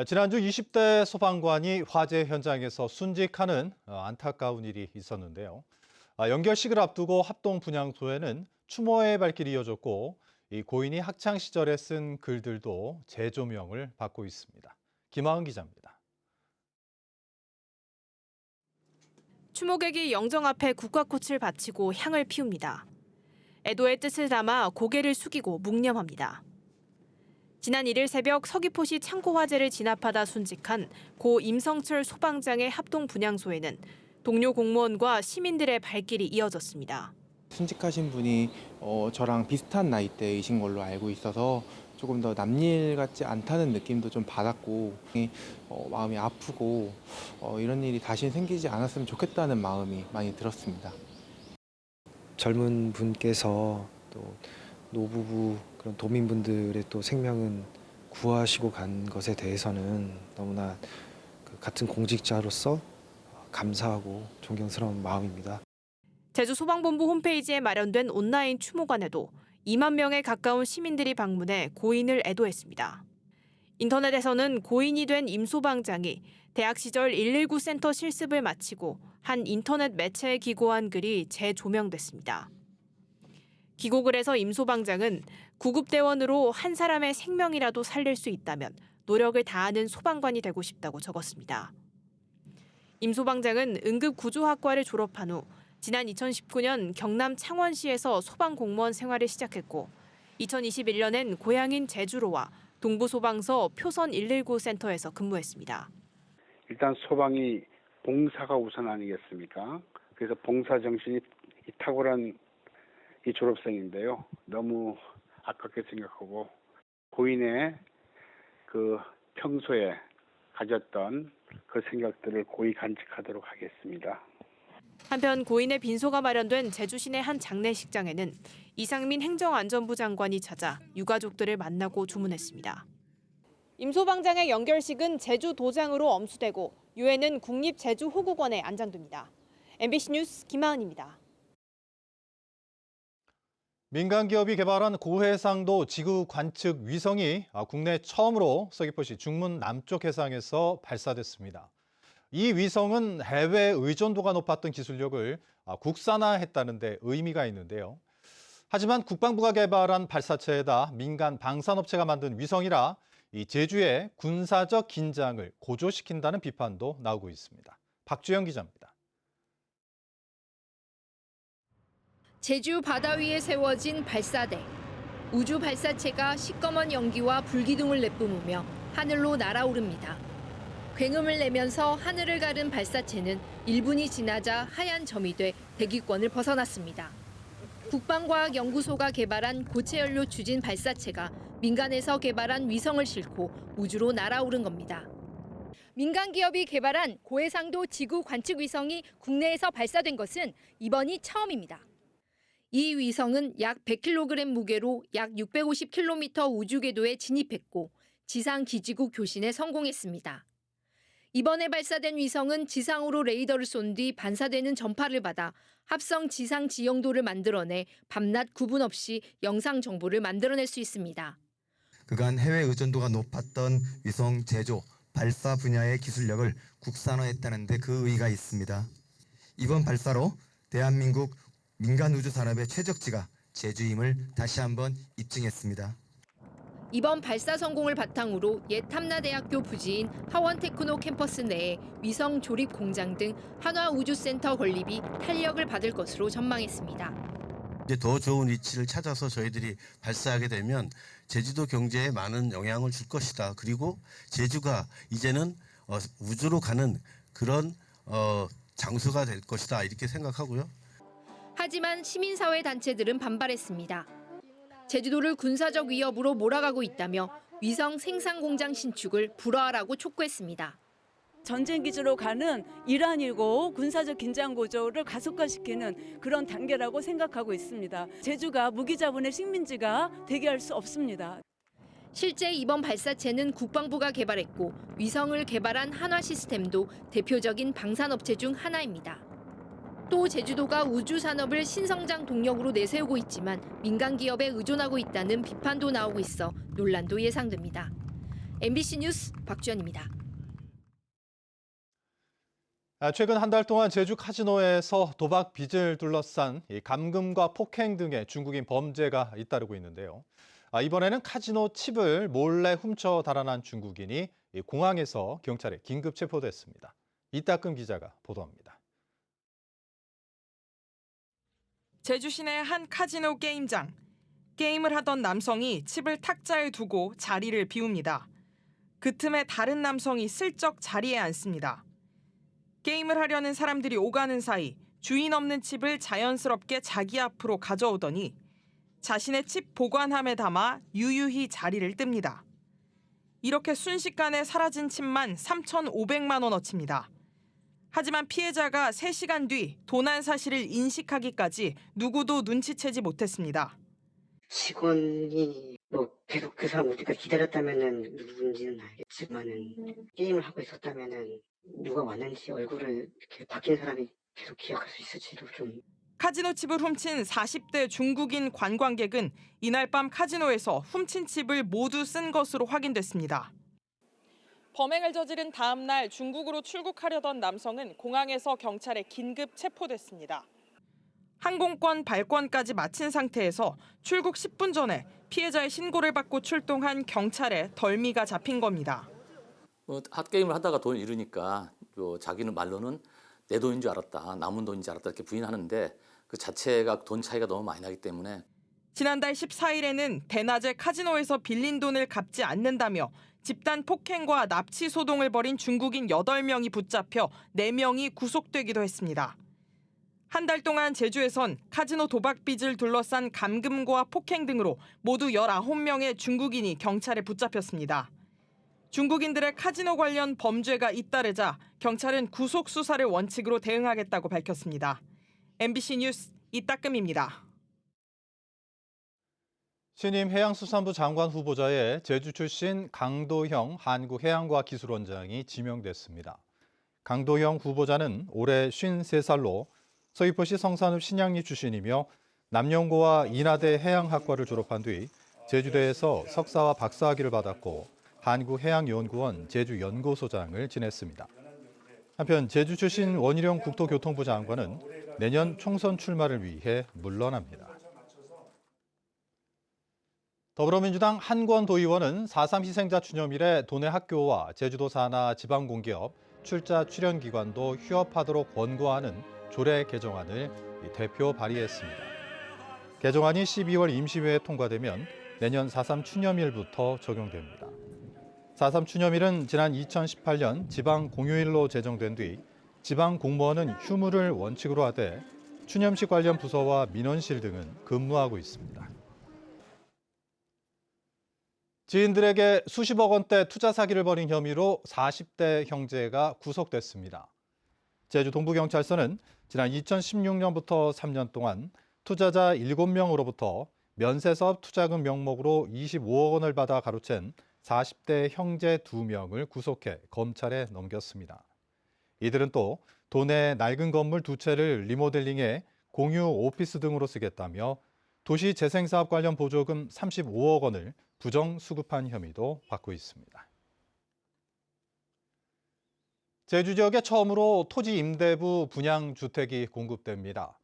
지난주 20대 소방관이 화재 현장에서 순직하는 안타까운 일이 있었는데요. 연결식을 앞두고 합동 분향소에는 추모의 발길이 이어졌고 이 고인이 학창 시절에 쓴 글들도 재조명을 받고 있습니다. 김하은 기자입니다. 추모객이 영정 앞에 국화꽃을 바치고 향을 피웁니다. 애도의 뜻을 담아 고개를 숙이고 묵념합니다. 지난 1일 새벽 서귀포시 창고 화재를 진압하다 순직한 고 임성철 소방장의 합동 분향소에는 동료 공무원과 시민들의 발길이 이어졌습니다. 순직하신 분이 저랑 비슷한 나이대이신 걸로 알고 있어서 조금 더 남일 같지 않다는 느낌도 좀 받았고 마음이 아프고 이런 일이 다시 생기지 않았으면 좋겠다는 마음이 많이 들었습니다. 젊은 분께서 또 노부부 그런 도민분들의 또 생명은 구하시고 간 것에 대해서는 너무나 같은 공직자로서 감사하고 존경스러운 마음입니다. 제주소방본부 홈페이지에 마련된 온라인 추모관에도 2만 명에 가까운 시민들이 방문해 고인을 애도했습니다. 인터넷에서는 고인이 된 임 소방장이 대학 시절 119 센터 실습을 마치고 한 인터넷 매체에 기고한 글이 재조명됐습니다. 기고글에서 임 소방장은 구급대원으로 한 사람의 생명이라도 살릴 수 있다면 노력을 다하는 소방관이 되고 싶다고 적었습니다. 임 소방장은 응급구조학과를 졸업한 후 지난 2019년 경남 창원시에서 소방공무원 생활을 시작했고 2021년엔 고향인 제주로와 동부소방서 표선 119 센터에서 근무했습니다. 일단 소방이 봉사가 우선 아니겠습니까? 그래서 봉사 정신이 탁월한 이 졸업생인데요. 너무 아깝게 생각하고 고인의 그 평소에 가졌던 그 생각들을 고이 간직하도록 하겠습니다. 한편 고인의 빈소가 마련된 제주 시내 한 장례식장에는 이상민 행정안전부 장관이 찾아 유가족들을 만나고 주문했습니다. 임 소방장의 연결식은 제주 도장으로 엄수되고 유해는 국립제주호국원에 안장됩니다. MBC 뉴스 김하은입니다. 민간 기업이 개발한 고해상도 지구 관측 위성이 국내 처음으로 서귀포시 중문 남쪽 해상에서 발사됐습니다. 이 위성은 해외 의존도가 높았던 기술력을 국산화했다는 데 의미가 있는데요. 하지만 국방부가 개발한 발사체에다 민간 방산업체가 만든 위성이라 이 제주의 군사적 긴장을 고조시킨다는 비판도 나오고 있습니다. 박주영 기자입니다. 제주 바다 위에 세워진 발사대. 우주 발사체가 시꺼먼 연기와 불기둥을 내뿜으며 하늘로 날아오릅니다. 굉음을 내면서 하늘을 가른 발사체는 1분이 지나자 하얀 점이 돼 대기권을 벗어났습니다. 국방과학연구소가 개발한 고체연료 추진 발사체가 민간에서 개발한 위성을 싣고 우주로 날아오른 겁니다. 민간 기업이 개발한 고해상도 지구 관측 위성이 국내에서 발사된 것은 이번이 처음입니다. 이 위성은 약 100kg 무게로 약 650km 우주 궤도에 진입했고 지상 기지국 교신에 성공했습니다. 이번에 발사된 위성은 지상으로 레이더를 쏜 뒤 반사되는 전파를 받아 합성 지상 지형도를 만들어내 밤낮 구분 없이 영상 정보를 만들어낼 수 있습니다. 그간 해외 의존도가 높았던 위성 제조, 발사 분야의 기술력을 국산화했다는 데 그 의의가 있습니다. 이번 발사로 대한민국 민간 우주 산업의 최적지가 제주임을 다시 한번 입증했습니다. 이번 발사 성공을 바탕으로 옛 탐나대학교 부지인 하원테크노 캠퍼스 내에 위성 조립 공장 등 한화우주센터 건립이 탄력을 받을 것으로 전망했습니다. 이제 더 좋은 위치를 찾아서 저희들이 발사하게 되면 제주도 경제에 많은 영향을 줄 것이다. 그리고 제주가 이제는 우주로 가는 그런 장소가 될 것이다. 이렇게 생각하고요. 하지만 시민사회 단체들은 반발했습니다. 제주도를 군사적 위협으로 몰아가고 있다며 위성 생산 공장 신축을 불허하라고 촉구했습니다. 전쟁 기지로 가는 일환이고 군사적 긴장 고조를 가속화시키는 그런 단계라고 생각하고 있습니다. 제주가 무기 자본의 식민지가 되게 할 수 없습니다. 실제 이번 발사체는 국방부가 개발했고 위성을 개발한 한화시스템도 대표적인 방산업체 중 하나입니다. 또 제주도가 우주 산업을 신성장 동력으로 내세우고 있지만 민간 기업에 의존하고 있다는 비판도 나오고 있어 논란도 예상됩니다. MBC 뉴스 박주연입니다. 최근 한 달 동안 제주 카지노에서 도박 빚을 둘러싼 감금과 폭행 등의 중국인 범죄가 잇따르고 있는데요. 이번에는 카지노 칩을 몰래 훔쳐 달아난 중국인이 공항에서 경찰에 긴급 체포됐습니다. 이따금 기자가 보도합니다. 제주 시내 한 카지노 게임장. 게임을 하던 남성이 칩을 탁자에 두고 자리를 비웁니다. 그 틈에 다른 남성이 슬쩍 자리에 앉습니다. 게임을 하려는 사람들이 오가는 사이 주인 없는 칩을 자연스럽게 자기 앞으로 가져오더니 자신의 칩 보관함에 담아 유유히 자리를 뜹니다. 이렇게 순식간에 사라진 칩만 3,500만 원어치입니다. 하지만 피해자가 3시간 뒤 도난 사실을 인식하기까지 누구도 눈치채지 못했습니다. 직원이 계속 그 사람 올 때까지 기다렸다면은 누군지는 알겠지만은 게임을 하고 있었다면은 누가 왔는지 얼굴을 이렇게 바뀐 사람이 계속 기억할 수 있을지도 좀. 카지노 칩을 훔친 40대 중국인 관광객은 이날 밤 카지노에서 훔친 칩을 모두 쓴 것으로 확인됐습니다. 범행을 저지른 다음 날 중국으로 출국하려던 남성은 공항에서 경찰에 긴급 체포됐습니다. 항공권 발권까지 마친 상태에서 출국 10분 전에 피해자의 신고를 받고 출동한 경찰에 덜미가 잡힌 겁니다. 핫게임을 하다가 돈을 잃으니까 자기는 말로는 내 돈인 줄 알았다, 남은 돈인 줄 알았다 이렇게 부인하는데 그 자체가 돈 차이가 너무 많이 나기 때문에 지난달 14일에는 대낮에 카지노에서 빌린 돈을 갚지 않는다며 집단 폭행과 납치 소동을 벌인 중국인 8명이 붙잡혀 4명이 구속되기도 했습니다. 한 달 동안 제주에선 카지노 도박 빚을 둘러싼 감금과 폭행 등으로 모두 19명의 중국인이 경찰에 붙잡혔습니다. 중국인들의 카지노 관련 범죄가 잇따르자 경찰은 구속 수사를 원칙으로 대응하겠다고 밝혔습니다. MBC 뉴스 이따금입니다. 신임 해양수산부 장관 후보자에 제주 출신 강도형 한국해양과학기술원장이 지명됐습니다. 강도형 후보자는 올해 53살로 서귀포시 성산읍 신양리 출신이며 남영고와 인하대 해양학과를 졸업한 뒤 제주대에서 석사와 박사학위를 받았고 한국해양연구원 제주연구소장을 지냈습니다. 한편 제주 출신 원희룡 국토교통부 장관은 내년 총선 출마를 위해 물러납니다. 더불어민주당 한권 도의원은 4.3 희생자 추념일에 도내 학교와 제주도 산하 지방공기업, 출자 출연기관도 휴업하도록 권고하는 조례 개정안을 대표 발의했습니다. 개정안이 12월 임시회에 통과되면 내년 4.3 추념일부터 적용됩니다. 4.3 추념일은 지난 2018년 지방 공휴일로 제정된 뒤 지방 공무원은 휴무를 원칙으로 하되 추념식 관련 부서와 민원실 등은 근무하고 있습니다. 지인들에게 수십억 원대 투자 사기를 벌인 혐의로 40대 형제가 구속됐습니다. 제주 동부경찰서는 지난 2016년부터 3년 동안 투자자 7명으로부터 면세사업 투자금 명목으로 25억 원을 받아 가로챈 40대 형제 2명을 구속해 검찰에 넘겼습니다. 이들은 또 도내 낡은 건물 2채를 리모델링해 공유 오피스 등으로 쓰겠다며 도시재생사업 관련 보조금 35억 원을 부정 수급한 혐의도 받고 있습니다. 제주 지역에 처음으로 토지 임대부 분양주택이 공급됩니다.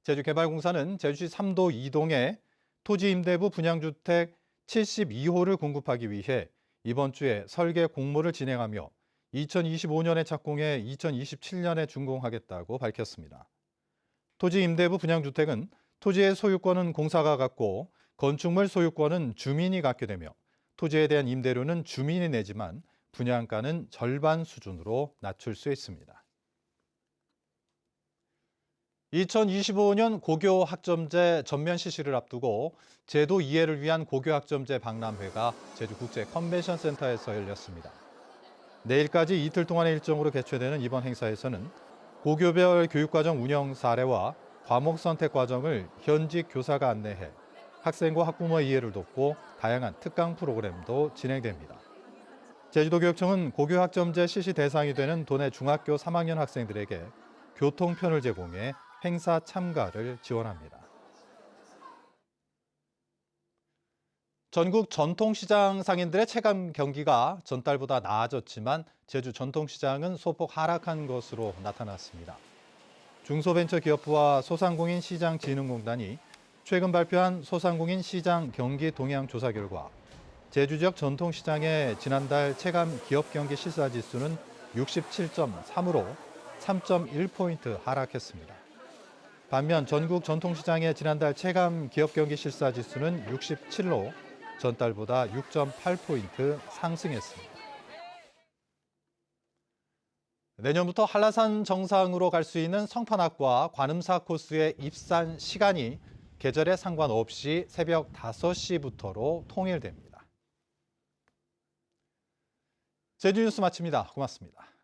제주개발공사는 제주시 3도 2동에 토지 임대부 분양주택 72호를 공급하기 위해 이번 주에 설계 공모를 진행하며 2025년에 착공해 2027년에 준공하겠다고 밝혔습니다. 토지 임대부 분양주택은 토지의 소유권은 공사가 갖고 건축물 소유권은 주민이 갖게 되며 토지에 대한 임대료는 주민이 내지만 분양가는 절반 수준으로 낮출 수 있습니다. 2025년 고교학점제 전면 실시를 앞두고 제도 이해를 위한 고교학점제 박람회가 제주국제컨벤션센터에서 열렸습니다. 내일까지 이틀 동안의 일정으로 개최되는 이번 행사에서는 고교별 교육과정 운영 사례와 과목 선택 과정을 현직 교사가 안내해 학생과 학부모의 이해를 돕고 다양한 특강 프로그램도 진행됩니다. 제주도교육청은 고교학점제 실시 대상이 되는 도내 중학교 3학년 학생들에게 교통편을 제공해 행사 참가를 지원합니다. 전국 전통시장 상인들의 체감 경기가 전달보다 나아졌지만 제주 전통시장은 소폭 하락한 것으로 나타났습니다. 중소벤처기업부와 소상공인 시장진흥공단이 최근 발표한 소상공인 시장 경기 동향 조사 결과 제주 지역 전통시장의 지난달 체감 기업 경기 실사지수는 67.3으로 3.1포인트 하락했습니다. 반면 전국 전통시장의 지난달 체감 기업 경기 실사지수는 67로 전달보다 6.8포인트 상승했습니다. 내년부터 한라산 정상으로 갈 수 있는 성판악과 관음사 코스의 입산 시간이 계절에 상관없이 새벽 5시부터로 통일됩니다. 제주 뉴스 마칩니다. 고맙습니다.